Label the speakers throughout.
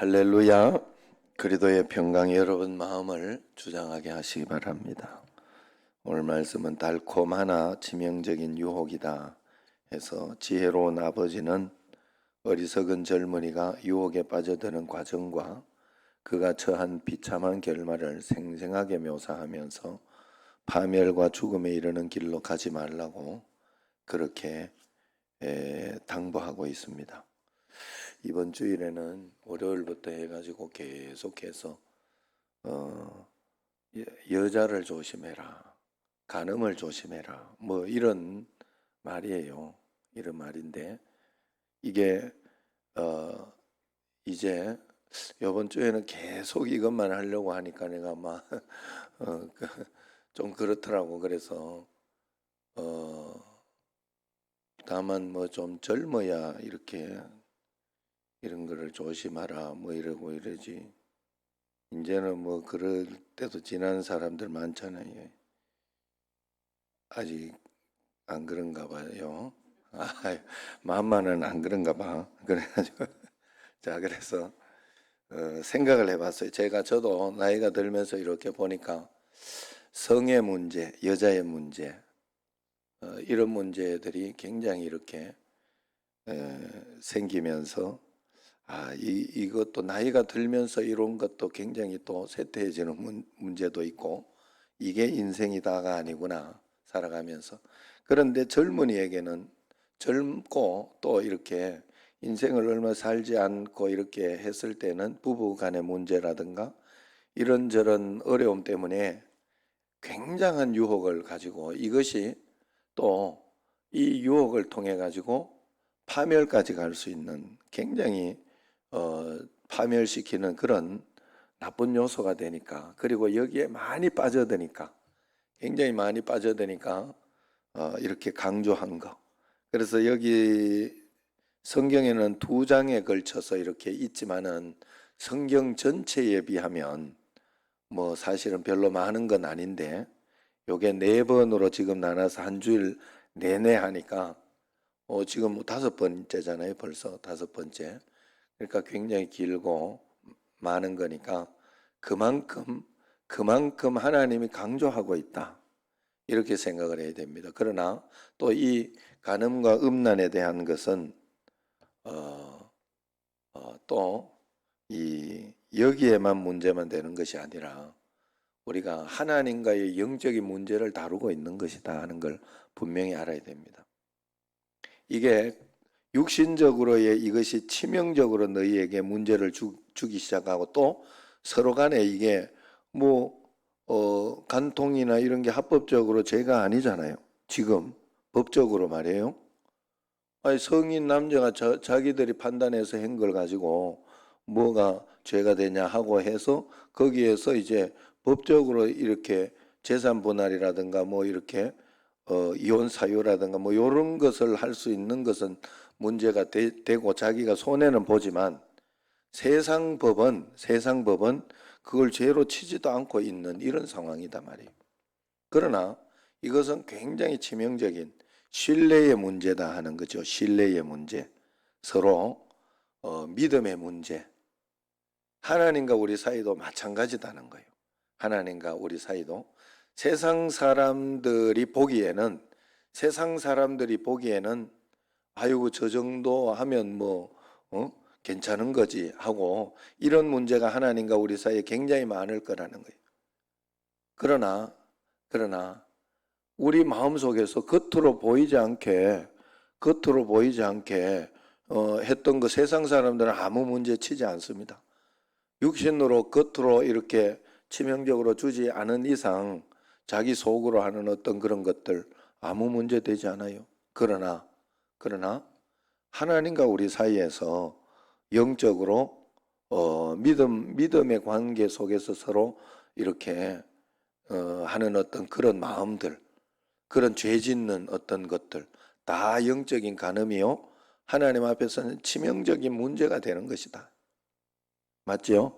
Speaker 1: 할렐루야. 그리스도의 평강이 여러분 마음을 주장하게 하시기 바랍니다. 오늘 말씀은 달콤하나 치명적인 유혹이다 해서 지혜로운 아버지는 어리석은 젊은이가 유혹에 빠져드는 과정과 그가 처한 비참한 결말을 생생하게 묘사하면서 파멸과 죽음에 이르는 길로 가지 말라고 그렇게 당부하고 있습니다. 이번 주일에는 월요일부터 해가지고 계속해서 여자를 조심해라, 간음을 조심해라, 뭐 이런 말이에요. 이런 말인데 이게 이제 이번 주에는 계속 이것만 하려고 하니까 내가 막 좀 그렇더라고. 그래서 다만 뭐 좀 젊어야 이렇게 이런 거를 조심하라 뭐 이러고 이러지. 이제는 뭐 그럴 때도 지난 사람들 많잖아요. 아직 안 그런가 봐요. 마음만은 안 그런가 봐. 그래가지고 자, 그래서 생각을 해봤어요. 저도 나이가 들면서 이렇게 보니까 성의 문제, 여자의 문제, 이런 문제들이 굉장히 이렇게 생기면서 이것도 나이가 들면서 이런 것도 굉장히 또 쇠퇴해지는 문제도 있고 이게 인생이다가 아니구나 살아가면서. 그런데 젊은이에게는 젊고 또 이렇게 인생을 얼마 살지 않고 이렇게 했을 때는 부부 간의 문제라든가 이런저런 어려움 때문에 굉장한 유혹을 가지고 이것이 또 이 유혹을 통해 가지고 파멸까지 갈 수 있는 굉장히 파멸시키는 그런 나쁜 요소가 되니까, 그리고 여기에 많이 빠져드니까, 굉장히 많이 빠져드니까 이렇게 강조한 거. 그래서 여기 성경에는 2장에 걸쳐서 이렇게 있지만은 성경 전체에 비하면 뭐 사실은 별로 많은 건 아닌데 요게 4번으로 지금 나눠서 한 주일 내내 하니까 지금 5번째잖아요. 벌써 5번째. 그러니까 굉장히 길고 많은 거니까 그만큼 하나님이 강조하고 있다, 이렇게 생각을 해야 됩니다. 그러나 또 이 간음과 음란에 대한 것은 또 이 여기에만 문제만 되는 것이 아니라 우리가 하나님과의 영적인 문제를 다루고 있는 것이다 하는 걸 분명히 알아야 됩니다. 이게 육신적으로의 이것이 치명적으로 너희에게 문제를 주기 시작하고 또 서로 간에 이게 뭐 간통이나 이런 게 합법적으로 죄가 아니잖아요. 지금 법적으로 말이에요. 아니, 성인 남자가 자기들이 판단해서 한 걸 가지고 뭐가 죄가 되냐 하고 해서 거기에서 이제 법적으로 이렇게 재산 분할이라든가 뭐 이렇게 이혼 사유라든가 뭐 이런 것을 할 수 있는 것은 문제가 되고 자기가 손해는 보지만 세상 법은 그걸 죄로 치지도 않고 있는 이런 상황이다 말이에요. 그러나 이것은 굉장히 치명적인 신뢰의 문제다 하는 거죠. 신뢰의 문제, 서로 믿음의 문제. 하나님과 우리 사이도 마찬가지다는 거예요. 하나님과 우리 사이도 세상 사람들이 보기에는 아이고 저 정도 하면 뭐 괜찮은 거지 하고 이런 문제가 하나님과 우리 사이에 굉장히 많을 거라는 거예요. 그러나 우리 마음속에서 겉으로 보이지 않게 했던 거 세상 사람들은 아무 문제 치지 않습니다. 육신으로 겉으로 이렇게 치명적으로 주지 않은 이상 자기 속으로 하는 어떤 그런 것들 아무 문제 되지 않아요. 그러나 하나님과 우리 사이에서 영적으로 믿음의 관계 속에서 서로 이렇게 하는 어떤 그런 마음들, 그런 죄 짓는 어떤 것들 다 영적인 간음이요, 하나님 앞에서는 치명적인 문제가 되는 것이다. 맞지요?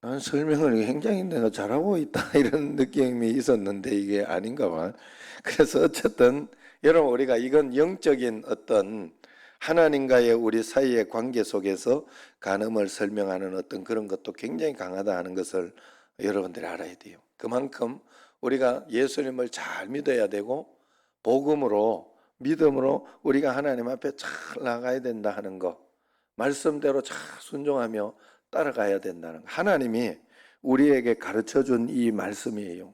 Speaker 1: 난 설명을 굉장히 내가 잘하고 있다 이런 느낌이 있었는데 이게 아닌가 봐. 그래서 어쨌든 여러분 우리가 이건 영적인 어떤 하나님과의 우리 사이의 관계 속에서 간음을 설명하는 어떤 그런 것도 굉장히 강하다 하는 것을 여러분들이 알아야 돼요. 그만큼 우리가 예수님을 잘 믿어야 되고 복음으로 믿음으로 우리가 하나님 앞에 잘 나가야 된다 하는 거, 말씀대로 잘 순종하며 따라가야 된다는 거, 하나님이 우리에게 가르쳐준 이 말씀이에요.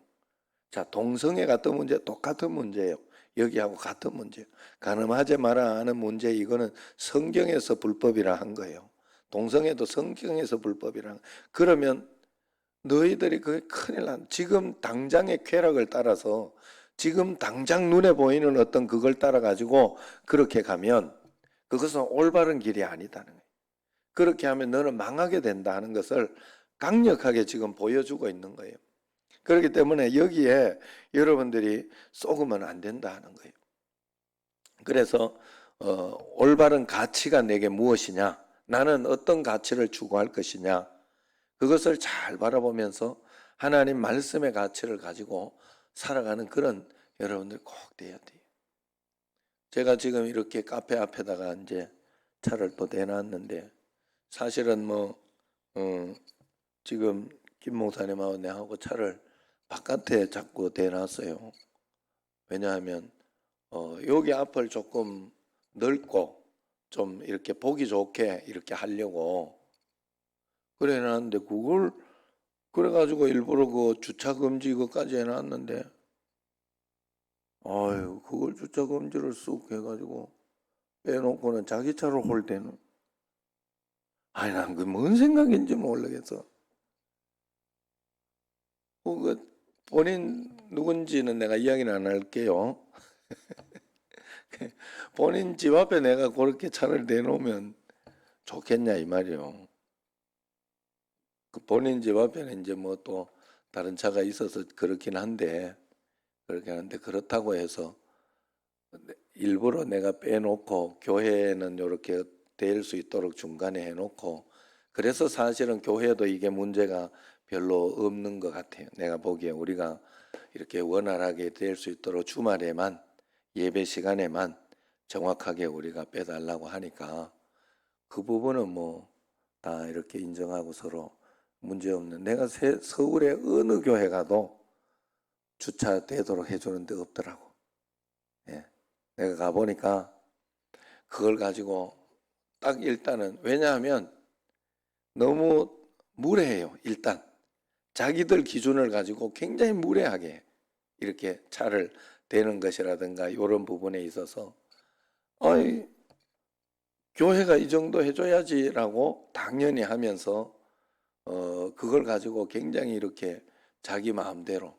Speaker 1: 자, 동성애 같은 문제 똑같은 문제예요. 여기하고 같은 문제. 간음하지 마라 하는 문제, 이거는 성경에서 불법이라 한 거예요. 동성애도 성경에서 불법이라. 그러면 너희들이 그게 큰일 난, 지금 당장의 쾌락을 따라서 지금 당장 눈에 보이는 어떤 그걸 따라 가지고 그렇게 가면 그것은 올바른 길이 아니다는 거예요. 그렇게 하면 너는 망하게 된다 하는 것을 강력하게 지금 보여주고 있는 거예요. 그렇기 때문에 여기에 여러분들이 속으면 안 된다 하는 거예요. 그래서 올바른 가치가 내게 무엇이냐, 나는 어떤 가치를 추구할 것이냐, 그것을 잘 바라보면서 하나님 말씀의 가치를 가지고 살아가는 그런 여러분들 꼭 돼야 돼요. 제가 지금 이렇게 카페 앞에다가 이제 차를 또 대놨는데, 사실은 지금 김 목사님하고 내하고 차를 바깥에 자꾸 대놨어요. 왜냐하면 여기 앞을 조금 넓고 좀 이렇게 보기 좋게 이렇게 하려고 그래 놨는데, 그걸 그래가지고 일부러 그 주차 금지 그것까지 해놨는데, 아유, 그걸 주차 금지를 쑥 해가지고 빼놓고는 자기 차로 홀 때는, 아니, 난 그 뭔 생각인지 모르겠어. 그 본인 누군지는 내가 이야기는 안 할게요. 본인 집 앞에 내가 그렇게 차를 대놓으면 좋겠냐 이 말이요. 그 본인 집 앞에는 이제 뭐 또 다른 차가 있어서 그렇긴 한데, 그렇다고 해서 일부러 내가 빼놓고 교회는 이렇게 될 수 있도록 중간에 해놓고, 그래서 사실은 교회도 이게 문제가 별로 없는 것 같아요. 내가 보기에 우리가 이렇게 원활하게 될 수 있도록 주말에만, 예배 시간에만 정확하게 우리가 빼달라고 하니까 그 부분은 뭐 다 이렇게 인정하고 서로 문제없는, 내가 서울의 어느 교회 가도 주차 되도록 해주는 데 없더라고. 예. 내가 가보니까 그걸 가지고 딱 일단은, 왜냐하면 너무 무례해요. 일단 자기들 기준을 가지고 굉장히 무례하게 이렇게 차를 대는 것이라든가 이런 부분에 있어서, 아이, 교회가 이 정도 해줘야지라고 당연히 하면서 그걸 가지고 굉장히 이렇게 자기 마음대로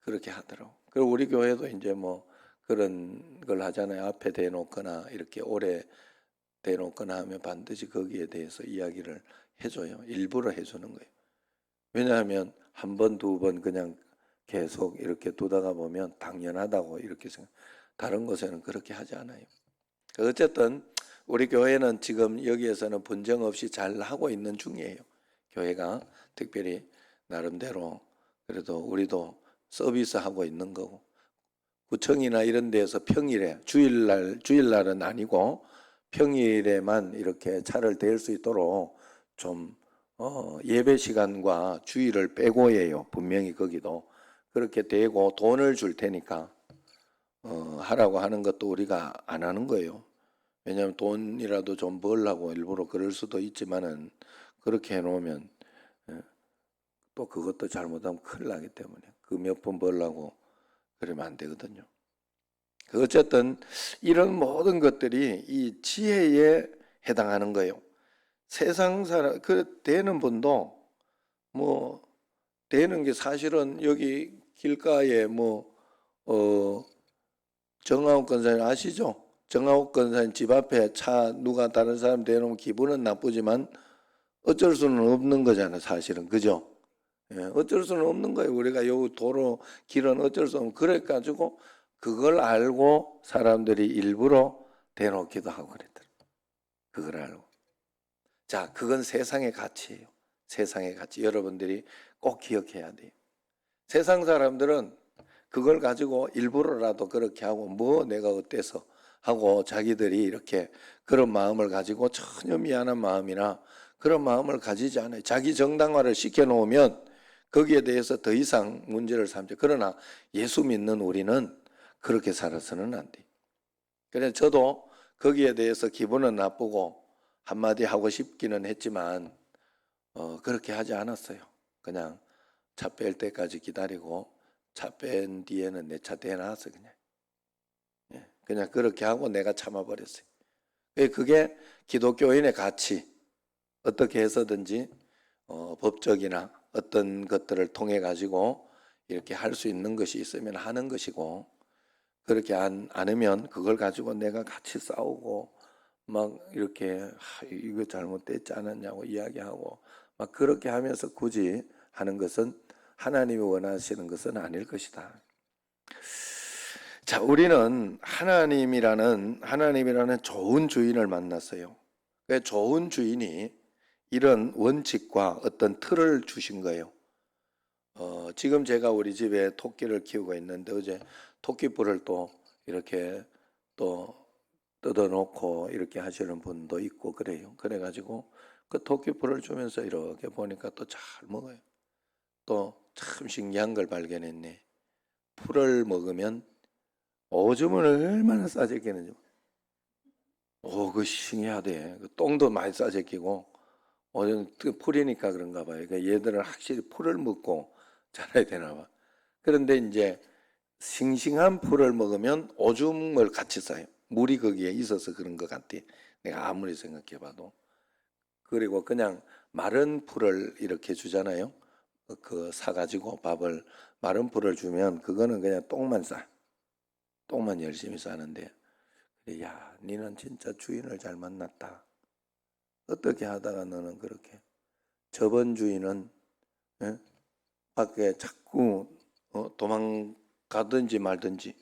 Speaker 1: 그렇게 하더라고. 그리고 우리 교회도 이제 뭐 그런 걸 하잖아요. 앞에 대놓거나 이렇게 오래 대놓거나 하면 반드시 거기에 대해서 이야기를 해줘요. 일부러 해주는 거예요. 왜냐하면 한 번, 두 번 그냥 계속 이렇게 두다가 보면 당연하다고 이렇게 생각. 다른 곳에는 그렇게 하지 않아요. 어쨌든 우리 교회는 지금 여기에서는 분쟁 없이 잘 하고 있는 중이에요. 교회가 특별히 나름대로 그래도 우리도 서비스하고 있는 거고, 구청이나 이런 데에서 평일에, 주일날은 아니고 평일에만 이렇게 차를 댈 수 있도록 좀 예배 시간과 주일을 빼고 해요. 분명히 거기도 그렇게 되고 돈을 줄 테니까 하라고 하는 것도 우리가 안 하는 거예요. 왜냐하면 돈이라도 좀 벌라고 일부러 그럴 수도 있지만은, 그렇게 해놓으면 또 그것도 잘못하면 큰일 나기 때문에 그 몇 번 벌라고 그러면 안 되거든요. 어쨌든 이런 모든 것들이 이 지혜에 해당하는 거예요. 세상 사람, 그 되는 분도 뭐 되는 게 사실은 여기 길가에 정아욱 권사님 아시죠? 정아욱 권사님 집 앞에 차 누가 다른 사람 대놓으면 기분은 나쁘지만 어쩔 수는 없는 거잖아요, 사실은. 그죠? 예, 어쩔 수는 없는 거예요. 우리가 요 도로 길은 어쩔 수 없는, 그래 가지고 그걸 알고 사람들이 일부러 대놓기도 하고 그랬더라고요. 그걸 알고. 자, 그건 세상의 가치예요. 세상의 가치. 여러분들이 꼭 기억해야 돼요. 세상 사람들은 그걸 가지고 일부러라도 그렇게 하고 뭐 내가 어때서 하고 자기들이 이렇게 그런 마음을 가지고 전혀 미안한 마음이나 그런 마음을 가지지 않아요. 자기 정당화를 시켜놓으면 거기에 대해서 더 이상 문제를 삼죠. 그러나 예수 믿는 우리는 그렇게 살아서는 안 돼요. 그래서 저도 거기에 대해서 기분은 나쁘고 한마디 하고 싶기는 했지만 그렇게 하지 않았어요. 그냥 차 뺄 때까지 기다리고 차 뺀 뒤에는 내 차 대놔서 그냥 그렇게 하고 내가 참아버렸어요. 그게 기독교인의 가치, 어떻게 해서든지 법적이나 어떤 것들을 통해 가지고 이렇게 할 수 있는 것이 있으면 하는 것이고, 그렇게 않으면 그걸 가지고 내가 같이 싸우고 막 이렇게 이거 잘못됐지 않았냐고 이야기하고 막 그렇게 하면서 굳이 하는 것은 하나님이 원하시는 것은 아닐 것이다. 자, 우리는 하나님이라는 좋은 주인을 만났어요. 그 좋은 주인이 이런 원칙과 어떤 틀을 주신 거예요. 지금 제가 우리 집에 토끼를 키우고 있는데 어제 토끼뿔을 또 이렇게 또 뜯어놓고 이렇게 하시는 분도 있고 그래요. 그래가지고 그 토끼뿔을 주면서 이렇게 보니까 또 잘 먹어요. 또 참 신기한 걸 발견했네. 풀을 먹으면 오줌을 얼마나 싸제끼는지. 그거 신기하대. 그 똥도 많이 싸제끼고 풀이니까 그런가 봐요. 그러니까 얘들은 확실히 풀을 먹고 자라야 되나 봐. 그런데 이제 싱싱한 풀을 먹으면 오줌을 같이 싸요. 물이 거기에 있어서 그런 것 같아. 내가 아무리 생각해봐도. 그리고 그냥 마른 풀을 이렇게 주잖아요. 그 사가지고 밥을 마른 풀을 주면 그거는 그냥 똥만 싸. 똥만 열심히 싸는데, 야, 니는 진짜 주인을 잘 만났다. 어떻게 하다가 너는 그렇게. 저번 주인은 밖에 자꾸 도망가든지 말든지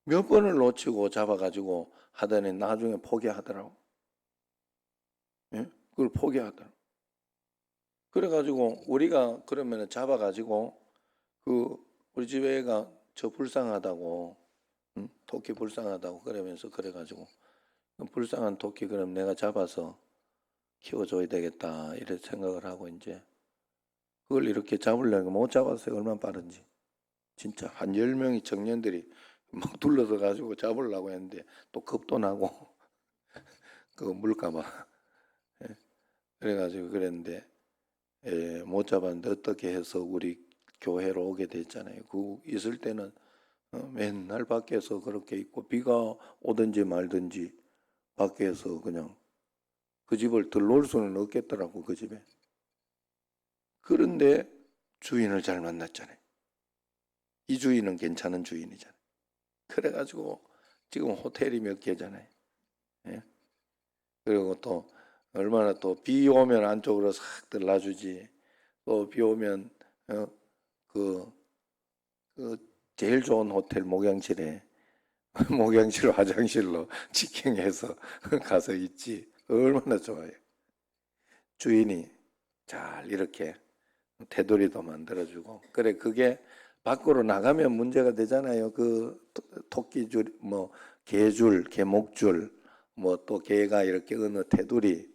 Speaker 1: 몇 번을 놓치고 잡아가지고 하더니 나중에 포기하더라고. 그걸 포기하더라고. 그래가지고 우리가 그러면 잡아가지고 우리 집 애가 저 불쌍하다고, 토끼 불쌍하다고 그러면서 그래가지고 불쌍한 토끼 그럼 내가 잡아서 키워줘야 되겠다 이렇게 생각을 하고 이제 그걸 이렇게 잡으려면 못 잡았어요. 얼마나 빠른지. 진짜 한 10명이 청년들이 막 둘러서 가지고 잡으려고 했는데 또 겁도 나고 그거 물까봐 그래가지고 그랬는데 못 잡았는데 어떻게 해서 우리 교회로 오게 됐잖아요. 그 있을 때는 맨날 밖에서 그렇게 있고 비가 오든지 말든지 밖에서 그냥 그 집을 들러올 수는 없겠더라고 그 집에. 그런데 주인을 잘 만났잖아요. 이 주인은 괜찮은 주인이잖아요. 그래가지고 지금 호텔이 몇 개잖아요. 예? 그리고 또 얼마나 또 비 오면 안쪽으로 싹 들라주지. 또 비 오면 그 제일 좋은 호텔 목양실에 목양실 화장실로 직행해서 가서 있지. 얼마나 좋아요. 주인이 잘 이렇게 테두리도 만들어주고. 그래 그게 밖으로 나가면 문제가 되잖아요. 그 토끼줄, 뭐 개줄, 개목줄, 뭐 또 개가 이렇게 어느 테두리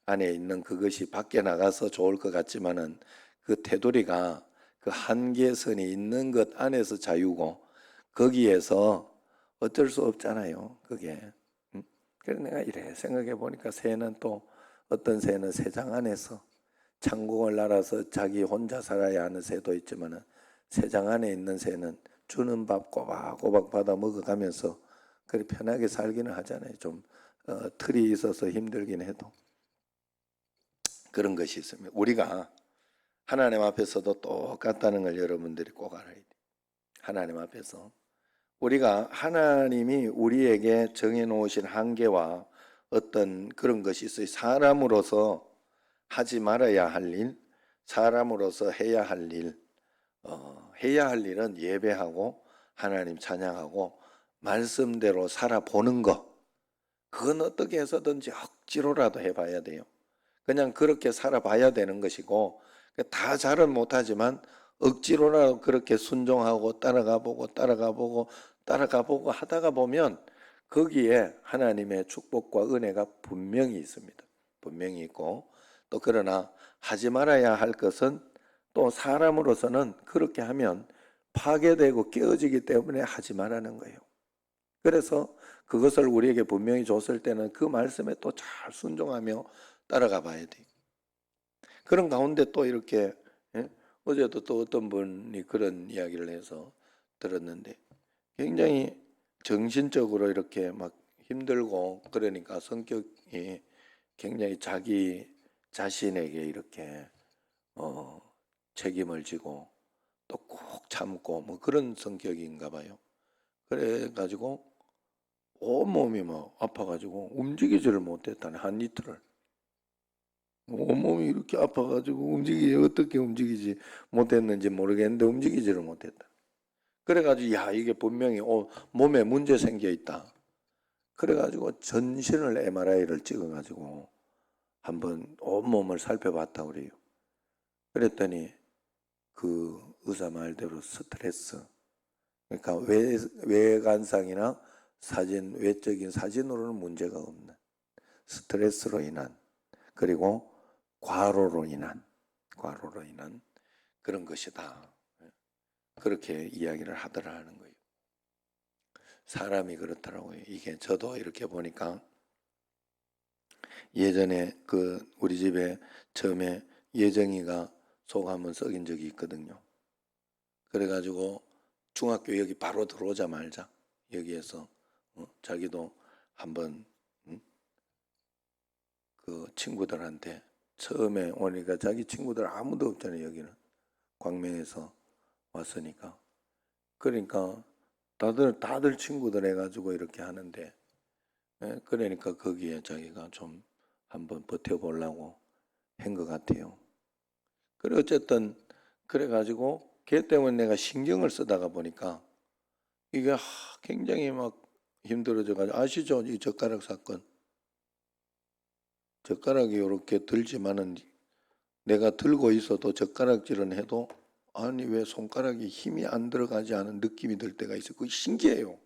Speaker 1: 안에 있는 그것이 밖에 나가서 좋을 것 같지만은 그 테두리가 그 한계선이 있는 것 안에서 자유고 거기에서 어쩔 수 없잖아요. 그게. 그래서 내가 이래 생각해 보니까 새는 또 어떤 새는 새장 안에서 창공을 날아서 자기 혼자 살아야 하는 새도 있지만은 새장 안에 있는 새는 주는 밥 꼬박꼬박 받아 먹어가면서 그렇게 편하게 살기는 하잖아요. 좀 틀이 있어서 힘들긴 해도 그런 것이 있습니다. 우리가 하나님 앞에서도 똑같다는 걸 여러분들이 꼭 알아야 돼요. 하나님 앞에서 우리가 하나님이 우리에게 정해놓으신 한계와 어떤 그런 것이 있어요. 사람으로서 하지 말아야 할 일, 사람으로서 해야 할 일, 해야 할 일은 예배하고 하나님 찬양하고 말씀대로 살아보는 것. 그건 어떻게 해서든지 억지로라도 해봐야 돼요. 그냥 그렇게 살아봐야 되는 것이고 다 잘은 못하지만 억지로라도 그렇게 순종하고 따라가보고 하다가 보면 거기에 하나님의 축복과 은혜가 분명히 있습니다. 분명히 있고 또 그러나 하지 말아야 할 것은 또 사람으로서는 그렇게 하면 파괴되고 깨어지기 때문에 하지 말라는 거예요. 그래서 그것을 우리에게 분명히 줬을 때는 그 말씀에 또 잘 순종하며 따라가 봐야 돼요. 그런 가운데 또 이렇게 어제도 또 어떤 분이 그런 이야기를 해서 들었는데 굉장히 정신적으로 이렇게 막 힘들고 그러니까 성격이 굉장히 자기 자신에게 이렇게 책임을 지고 또 꼭 참고 뭐 그런 성격인가 봐요. 그래가지고 온몸이 막 아파가지고 움직이지를 못했다네. 한 이틀을. 온몸이 이렇게 아파가지고 어떻게 움직이지 못했는지 모르겠는데 움직이지를 못했다. 그래가지고 야 이게 분명히 몸에 문제 생겨 있다. 그래가지고 전신을 MRI를 찍어가지고 한번 온몸을 살펴봤다 그래요. 그랬더니 그 의사 말대로 스트레스, 그러니까 외관상이나 외적인 사진으로는 문제가 없는 스트레스로 인한, 그리고 과로로 인한 그런 것이다. 그렇게 이야기를 하더라는 거예요. 사람이 그렇더라고요. 이게 저도 이렇게 보니까 예전에 우리 집에 처음에 예정이가 속 한번 썩인 적이 있거든요. 그래가지고 중학교 여기 바로 들어오자마자 여기에서 자기도 한번 그 친구들한테 처음에 오니까 자기 친구들 아무도 없잖아요. 여기는 광명에서 왔으니까. 그러니까 다들 친구들 해가지고 이렇게 하는데 그러니까 거기에 자기가 좀 한번 버텨보려고 한 것 같아요. 그래 어쨌든 그래가지고 걔 때문에 내가 신경을 쓰다가 보니까 이게 굉장히 막 힘들어져가지고 아시죠? 이 젓가락 사건. 젓가락이 이렇게 들지만은 내가 들고 있어도 젓가락질은 해도 아니 왜 손가락이 힘이 안 들어가지 않은 느낌이 들 때가 있어요. 그게 신기해요.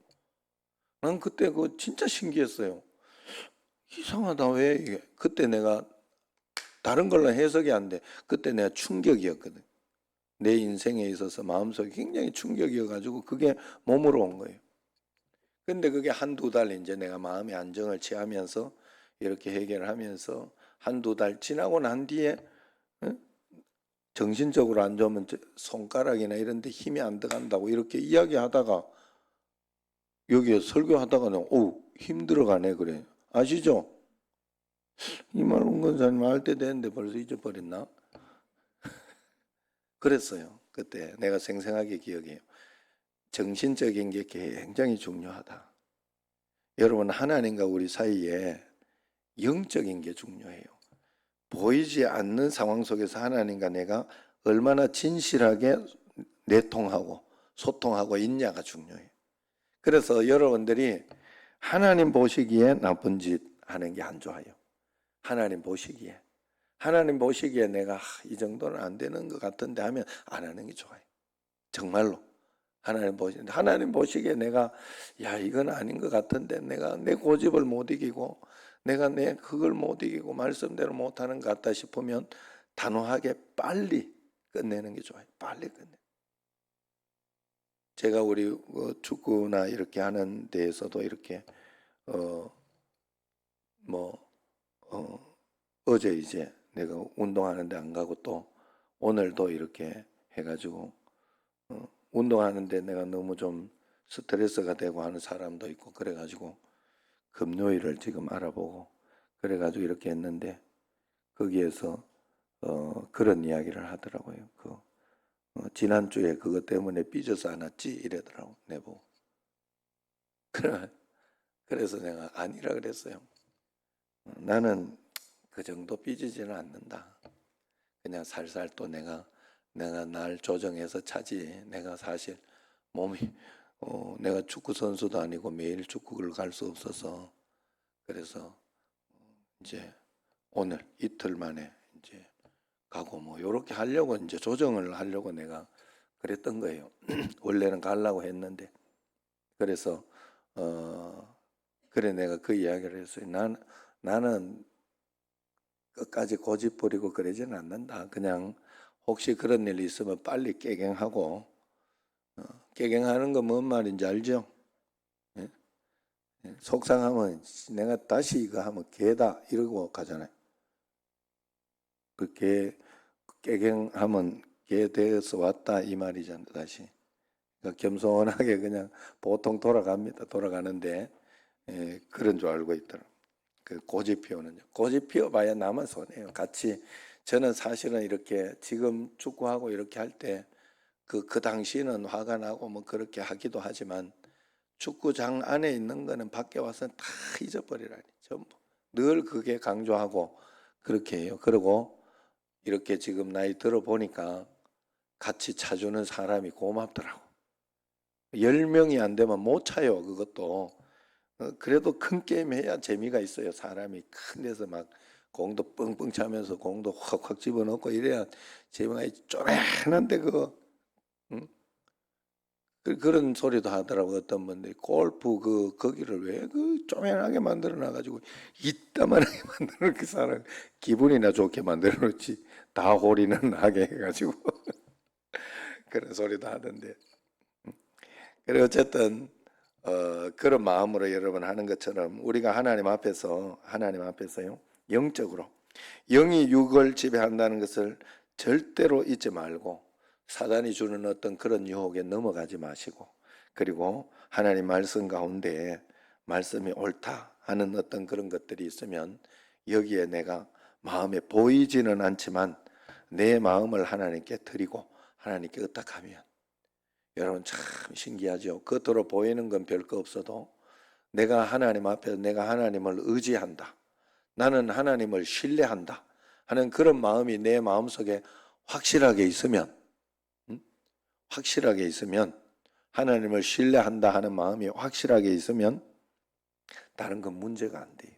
Speaker 1: 난 그때 그거 진짜 신기했어요. 이상하다 왜 이게. 그때 내가 다른 걸로 해석이 안 돼. 그때 내가 충격이었거든. 내 인생에 있어서 마음속에 굉장히 충격이어가지고 그게 몸으로 온 거예요. 근데 그게 한두 달 이제 내가 마음의 안정을 취하면서 이렇게 해결하면서 한두 달 지나고 난 뒤에 정신적으로 안 좋으면 손가락이나 이런 데 힘이 안 들어간다고 이렇게 이야기하다가 여기에 설교하다가는 힘들어가네 그래. 아시죠? 이말 운건사님 할 때 됐는데 벌써 잊어버렸나? 그랬어요. 그때 내가 생생하게 기억해요. 정신적인 게 굉장히 중요하다. 여러분 하나님과 우리 사이에 영적인 게 중요해요. 보이지 않는 상황 속에서 하나님과 내가 얼마나 진실하게 내통하고 소통하고 있냐가 중요해요. 그래서 여러분들이 하나님 보시기에 나쁜 짓 하는 게 안 좋아요. 하나님 보시기에 내가 이 정도는 안 되는 것 같은데 하면 안 하는 게 좋아요. 정말로. 하나님 보시기에 내가 이건 아닌 것 같은데 내가 내 고집을 못 이기고 내가 그걸 못 이기고 말씀대로 못하는 것 같다 싶으면 단호하게 빨리 끝내는 게 좋아요. 빨리 끝내. 제가 우리 축구나 이렇게 하는 데에서도 이렇게 어제 이제 내가 운동하는데 안 가고 또 오늘도 이렇게 해가지고 운동하는데 내가 너무 좀 스트레스가 되고 하는 사람도 있고 그래가지고 금요일을 지금 알아보고 그래가지고 이렇게 했는데 거기에서 그런 이야기를 하더라고요. 지난주에 그것 때문에 삐져서 안 왔지 이러더라고 내보고. 그래서 내가 아니라 그랬어요. 나는 그 정도 삐지지는 않는다. 그냥 살살 또 내가 날 조정해서 차지. 내가 사실 몸이 내가 축구 선수도 아니고 매일 축구를 갈 수 없어서 그래서 이제 오늘 이틀 만에 이제 가고 뭐 요렇게 하려고 이제 조정을 하려고 내가 그랬던 거예요. 원래는 가려고 했는데 그래서 그래 내가 그 이야기를 했어요. 나는 끝까지 고집 부리고 그러지는 않는다. 그냥 혹시 그런 일이 있으면 빨리 깨갱하고 깨갱하는 거 뭔 말인지 알죠? 예? 예. 속상하면 내가 다시 이거 하면 개다 이러고 가잖아요. 그 깨갱하면 개 되어서 왔다 이 말이잖아요. 다시. 그러니까 겸손하게 그냥 보통 돌아갑니다. 돌아가는데 그런 줄 알고 있더라고요. 그 고집 피우는 고집 피워봐야 나만 손해요. 같이 저는 사실은 이렇게 지금 축구하고 이렇게 할 때 그 당시는 화가 나고 뭐 그렇게 하기도 하지만 축구장 안에 있는 거는 밖에 와서는 다 잊어버리라니 전부 늘 그게 강조하고 그렇게 해요. 그리고 이렇게 지금 나이 들어보니까 같이 차주는 사람이 고맙더라고. 10명이 안 되면 못 차요. 그것도 그래도 큰 게임 해야 재미가 있어요. 사람이 큰 데서 막 공도 뻥뻥 차면서 공도 확확 집어넣고 이래야 재미가 있지. 쪼맨한데 응? 그런 소리도 하더라고 어떤 분들이 골프 거기를 왜 그 쪼맨하게 만들어 놔가지고 이따만하게 만들어 그 사람 기분이나 좋게 만들어 놓지 다 홀이는 나게 해가지고 그런 소리도 하던데. 그래 어쨌든 그런 마음으로 여러분 하는 것처럼 우리가 하나님 앞에서요 영적으로 영이 육을 지배한다는 것을 절대로 잊지 말고 사단이 주는 어떤 그런 유혹에 넘어가지 마시고 그리고 하나님 말씀 가운데 말씀이 옳다 하는 어떤 그런 것들이 있으면 여기에 내가 마음에 보이지는 않지만 내 마음을 하나님께 드리고 하나님께 의탁하면 여러분 참 신기하죠. 겉으로 보이는 건 별거 없어도 내가 하나님 앞에서 내가 하나님을 의지한다. 나는 하나님을 신뢰한다 하는 그런 마음이 내 마음속에 확실하게 있으면 확실하게 있으면 하나님을 신뢰한다 하는 마음이 확실하게 있으면 다른 건 문제가 안 돼요.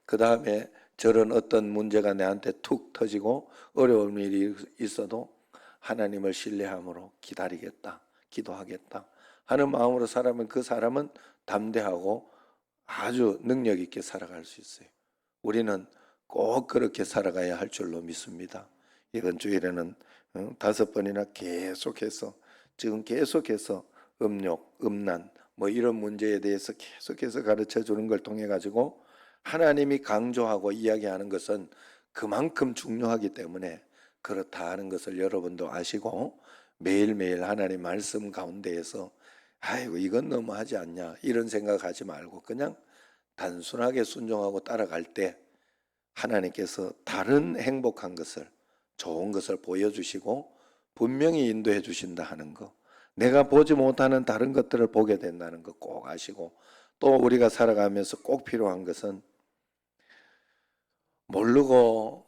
Speaker 1: 그 다음에 저런 어떤 문제가 내한테 툭 터지고 어려운 일이 있어도 하나님을 신뢰함으로 기다리겠다, 기도하겠다 하는 마음으로 살아면 그 사람은 담대하고 아주 능력 있게 살아갈 수 있어요. 우리는 꼭 그렇게 살아가야 할 줄로 믿습니다. 이번 주일에는 5번이나 계속해서 음욕, 음란 뭐 이런 문제에 대해서 계속해서 가르쳐 주는 걸 통해 가지고 하나님이 강조하고 이야기하는 것은 그만큼 중요하기 때문에 그렇다 하는 것을 여러분도 아시고 매일매일 하나님 말씀 가운데에서 아이고 이건 너무하지 않냐 이런 생각하지 말고 그냥 단순하게 순종하고 따라갈 때 하나님께서 다른 행복한 것을 좋은 것을 보여주시고 분명히 인도해 주신다 하는 거 내가 보지 못하는 다른 것들을 보게 된다는 거 꼭 아시고 또 우리가 살아가면서 꼭 필요한 것은 모르고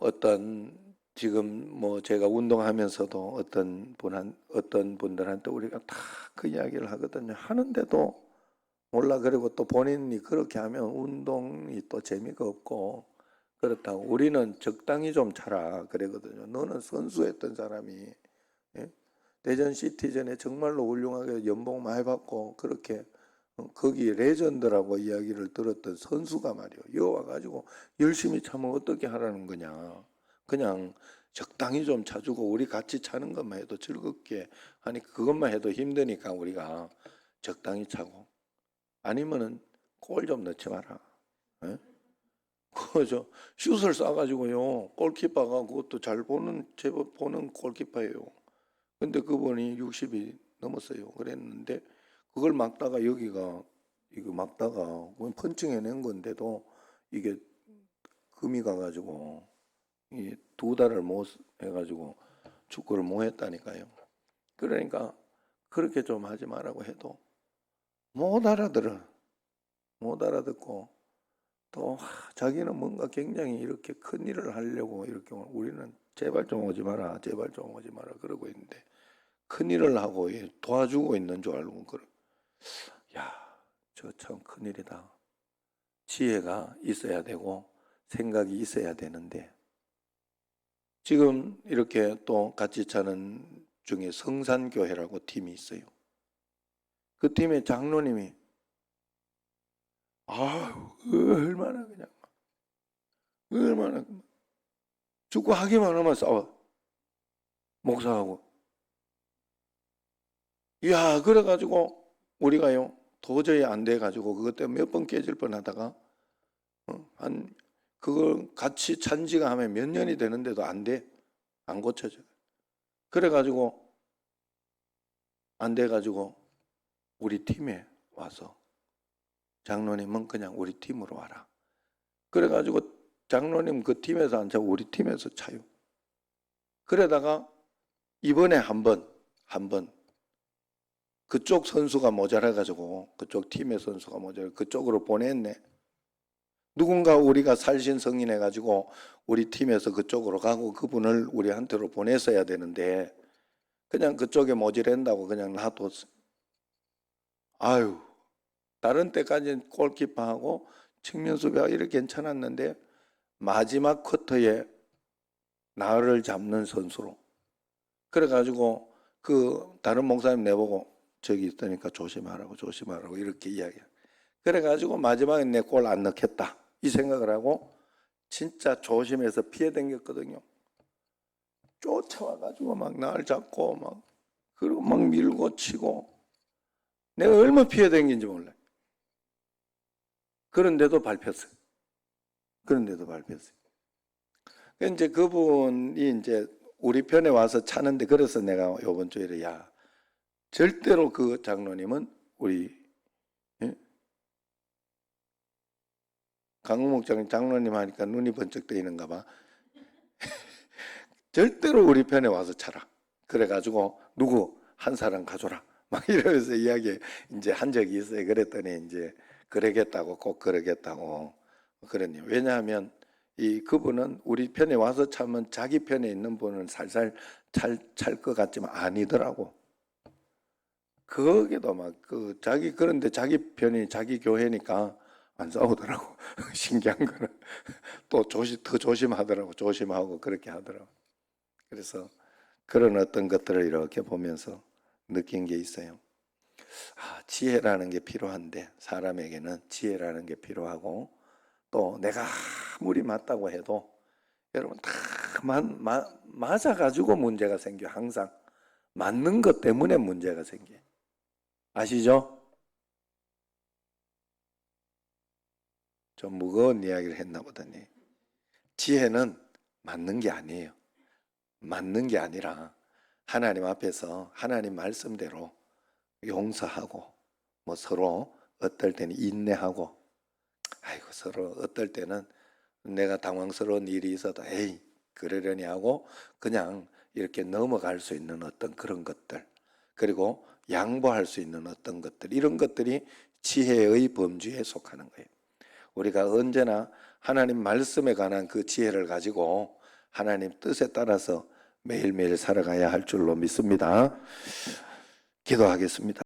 Speaker 1: 지금 뭐 제가 운동하면서도 어떤 분들한테 우리가 다 그 이야기를 하거든요. 하는데도 몰라 그리고 또 본인이 그렇게 하면 운동이 또 재미가 없고 그렇다고 우리는 적당히 좀 차라 그러거든요. 너는 선수했던 사람이 예? 대전 시티즌에 정말로 훌륭하게 연봉 많이 받고 그렇게 거기 레전드라고 이야기를 들었던 선수가 말이요. 여기 와가지고 열심히 차면 어떻게 하라는 거냐. 그냥 적당히 좀 차주고 우리 같이 차는 것만 해도 즐겁게 하니 그것만 해도 힘드니까 우리가 적당히 차고 아니면은 골 좀 넣지 마라. 예? 그저 슛을 쏴가지고요 골키퍼가 그것도 잘 보는 제법 보는 골키퍼예요. 근데 그분이 60이 넘었어요. 그랬는데 그걸 막다가 여기가 이거 막다가 펀칭해낸 건데도 이게 금이 가가지고 이 2달을 못 해가지고 축구를 못 했다니까요. 그러니까 그렇게 좀 하지 말라고 해도 못 알아들어. 못 알아듣고 또 자기는 뭔가 굉장히 이렇게 큰 일을 하려고 이렇게 우리는 제발 좀 오지 마라, 제발 좀 오지 마라 그러고 있는데 큰 일을 하고 도와주고 있는 줄 알고 그래. 야, 저 참 큰일이다. 지혜가 있어야 되고 생각이 있어야 되는데 지금 이렇게 또 같이 차는 중에 성산교회라고 팀이 있어요. 그 팀의 장로님이 아유, 얼마나 그냥, 얼마나 죽고 하기만 하면 싸워. 목사하고. 이야, 그래가지고 우리가요, 도저히 안 돼가지고 그것 때문에 몇 번 깨질 뻔하다가 그걸 같이 찬지가 하면 몇 년이 되는데도 안 돼. 안 고쳐져. 그래가지고 안 돼가지고 우리 팀에 와서 장로님은 그냥 우리 팀으로 와라. 그래가지고 장로님 그 팀에서 앉자고 우리 팀에서 차요. 그러다가 이번에 한 번 그쪽 선수가 모자라가지고 그쪽 팀의 선수가 모자라 그쪽으로 보냈네. 누군가 우리가 살신성인해가지고 우리 팀에서 그쪽으로 가고 그분을 우리한테로 보냈어야 되는데 그냥 그쪽에 모자란다고 그냥 놔뒀어. 아유, 다른 때까지는 골키퍼하고 측면 수비가 이렇게 괜찮았는데 마지막 쿼터에 나를 잡는 선수로. 그래가지고 그 다른 목사님 내보고 저기 있으니까 조심하라고 이렇게 이야기해. 그래가지고 마지막에 내 골 안 넣겠다 이 생각을 하고 진짜 조심해서 피해 댕겼거든요. 쫓아와가지고 막 날 잡고 막 그리고 막 밀고 치고 내가 얼마 피해 댕긴지 몰라요. 그런데도 밟혔어요. 이제 그분이 이제 우리 편에 와서 차는데 그래서 내가 이번 주에 야 절대로 그 장로님은 우리 강우 목장님 장로님 하니까 눈이 번쩍 뜨이는가 봐. 절대로 우리 편에 와서 차라. 그래가지고 누구 한 사람 가져라. 막 이러면서 이야기 이제 한 적이 있어요. 그랬더니 이제 그러겠다고 꼭 그러겠다고 그러니 왜냐하면 이 그분은 우리 편에 와서 차면 자기 편에 있는 분은 살살 찰 것 같지만 아니더라고. 거기도 막 그 자기 그런데 자기 편이 자기 교회니까 안 싸우더라고. 신기한 거는 또 더 조심하더라고. 조심하고 그렇게 하더라고. 그래서 그런 어떤 것들을 이렇게 보면서 느낀 게 있어요. 아, 지혜라는 게 필요한데 사람에게는 지혜라는 게 필요하고 또 내가 아무리 맞다고 해도 여러분 다 맞아가지고 문제가 생겨. 항상 맞는 것 때문에 문제가 생겨. 아시죠? 좀 무거운 이야기를 했나 보더니 지혜는 맞는 게 아니에요. 맞는 게 아니라 하나님 앞에서 하나님 말씀대로 용서하고 뭐 서로 어떨 때는 인내하고 아이고 서로 어떨 때는 내가 당황스러운 일이 있어도 에이 그러려니 하고 그냥 이렇게 넘어갈 수 있는 어떤 그런 것들 그리고 양보할 수 있는 어떤 것들 이런 것들이 지혜의 범주에 속하는 거예요. 우리가 언제나 하나님 말씀에 관한 그 지혜를 가지고 하나님 뜻에 따라서 매일매일 살아가야 할 줄로 믿습니다. 기도하겠습니다.